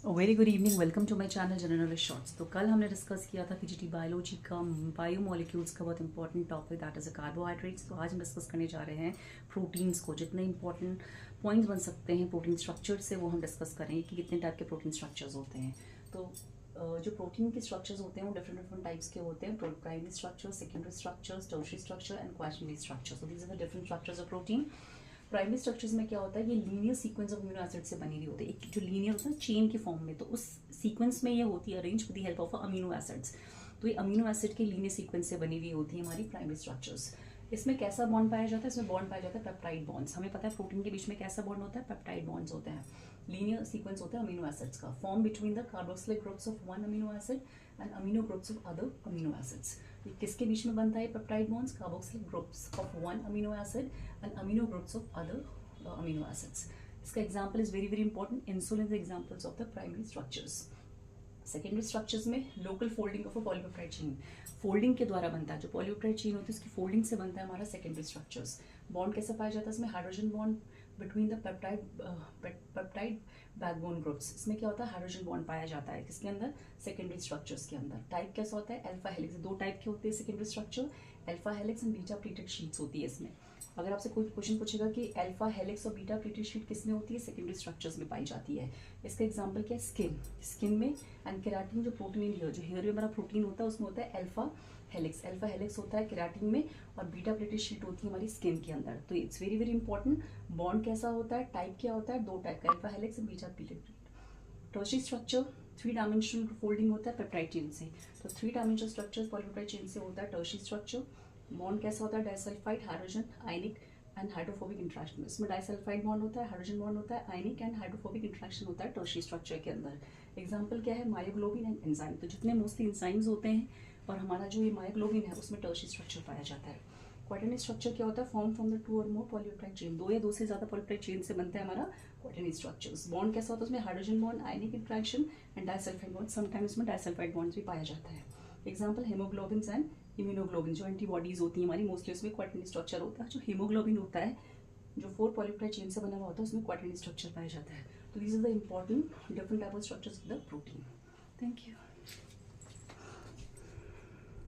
Very good evening, welcome to my channel general knowledge shorts. तो कल हमने discuss किया था पीजीटी बायोलॉजी का बायोमोलिक्यूल्स का बहुत important topic that is a carbohydrates. तो आज हम डिस्कस करने जा रहे हैं प्रोटीन्स को। जितने इंपॉर्टेंट पॉइंट्स बन सकते हैं प्रोटीन स्ट्रक्चर से वो हम डिस्कस करेंगे कि कितने टाइप के प्रोटीन स्ट्रक्चर्स होते हैं। तो जो प्रोटीन के स्ट्रक्चर्स होते हैं वो डिफरेंट डिफरेंट टाइप्स के होते हैं। Primary structure, secondary structures, tertiary structure and quaternary structure. So these are the different structures of protein. Primary structures में क्या होता है, ये linear sequence of amino acid से बनी हुई होती है। एक जो लीनियर होता है चेन की फॉर्म में, तो उस सीक्वेंस में ये होती है arrange with the help of amino acids. तो ये अमीनो एसिड के लीनियर सीक्वेंस से बनी हुई होती है हमारी प्राइमरी स्ट्रक्चर्स। इसमें कैसा बॉन्ड पाया जाता है? इसमें बॉन्ड पाया जाता है पेप्टाइड बॉन्ड्स। हमें पता है प्रोटीन के बीच में कैसा बॉन्ड होता है? पेप्टाइड बॉन्ड्स होते हैं। लीनियर सीक्वेंस होता है अमीनो एसिड्स का, form between the carboxylic groups of one amino acid and amino groups of other amino acids. ये किसके बीच में बनता है peptide bonds? Carboxylic groups of one amino acid and amino groups of other amino acids. इसका example is very very important. Insulin is examples of the primary structures. Secondary structures में local folding of a polypeptide chain, folding के द्वारा बनता है। जो polypeptide chain होती है उसकी फोल्डिंग से बनता है हमारा सेकेंडरी स्ट्रक्चर्स। बॉन्ड कैसे पाया जाता है? इसमें hydrogen bond between the peptide backbone groups. इसमें क्या होता है? हाइड्रोजन बॉन्ड पाया जाता है किसके अंदर? सेकेंडरी स्ट्रक्चर्स के अंदर। टाइप कैसा होता है? Alpha helix. दो टाइप के होते हैं secondary structure, alpha helix and beta pleated sheets होती है इसमें। अगर आपसे कोई क्वेश्चन पूछेगा कि अल्फा हेलिक्स और बीटा प्लेटेड शीट किस में होती है? सेकेंडरी स्ट्रक्चर्स में पाई जाती है। इसका एग्जांपल क्या है? स्किन में। एंड केराटिन जो प्रोटीन इन हेयर, जो हेयर में हमारा प्रोटीन होता है उसमें होता है अल्फा हेलिक्स। अल्फा हेलिक्स होता है केराटिन में और बीटा प्लेटेड शीट होती है हमारी स्किन के अंदर। तो it's very very important. Bond कैसा होता है? टाइप क्या होता है? दो टाइप का, alpha helix and beta pleated. Tertiary structure three dimensional folding होता है पेप्टाइड चेन से। तो three dimensional structure polypeptide chain से होता है टर्शियरी स्ट्रक्चर। बॉन्ड कैसा होता है? Disulphide, hydrogen, ionic and hydrophobic interaction. इसमें डाइसल्फाइड बॉन्ड होता है, हाइड्रोजन बॉन्ड होता है, आयनिक एंड हाइड्रोफोबिक इंट्रैक्शन होता है टर्शियरी स्ट्रक्चर के अंदर। एग्जांपल क्या है? Myoglobin and enzyme. तो जितने मोस्टली एंजाइम्स होते हैं और हमारा जो ये मायोग्लोबिन है उसमें टर्शियरी स्ट्रक्चर पाया जाता है। क्वाटरनरी स्ट्रक्चर क्या होता है? फॉर्म फ्रॉम द टू और मोर पॉलीपेप्टाइड चेन। दो या दो से ज्यादा पॉलीपेप्टाइड चेन से बनता है हमारा क्वाटरनरी स्ट्रक्चर्स। बॉन्ड कैसा होता है? उसमें hydrogen bond, ionic interaction and disulphide bond. Sometimes इसमें डाइसल्फाइड बॉन्ड्स भी पाया जाता है। Example haemoglobin and immunoglobulin. जो एंटीबॉडीज होती है हमारी मोस्टली उसमें क्वाटरनरी स्ट्रक्चर होता है। जो हीमोग्लोबिन होता है जो फोर पॉलीपेप्टाइड चेन से बना हुआ होता है उसमें क्वाटरनरी स्ट्रक्चर पाया जाता है। तो this is the important different type of structures of the protein. Thank you.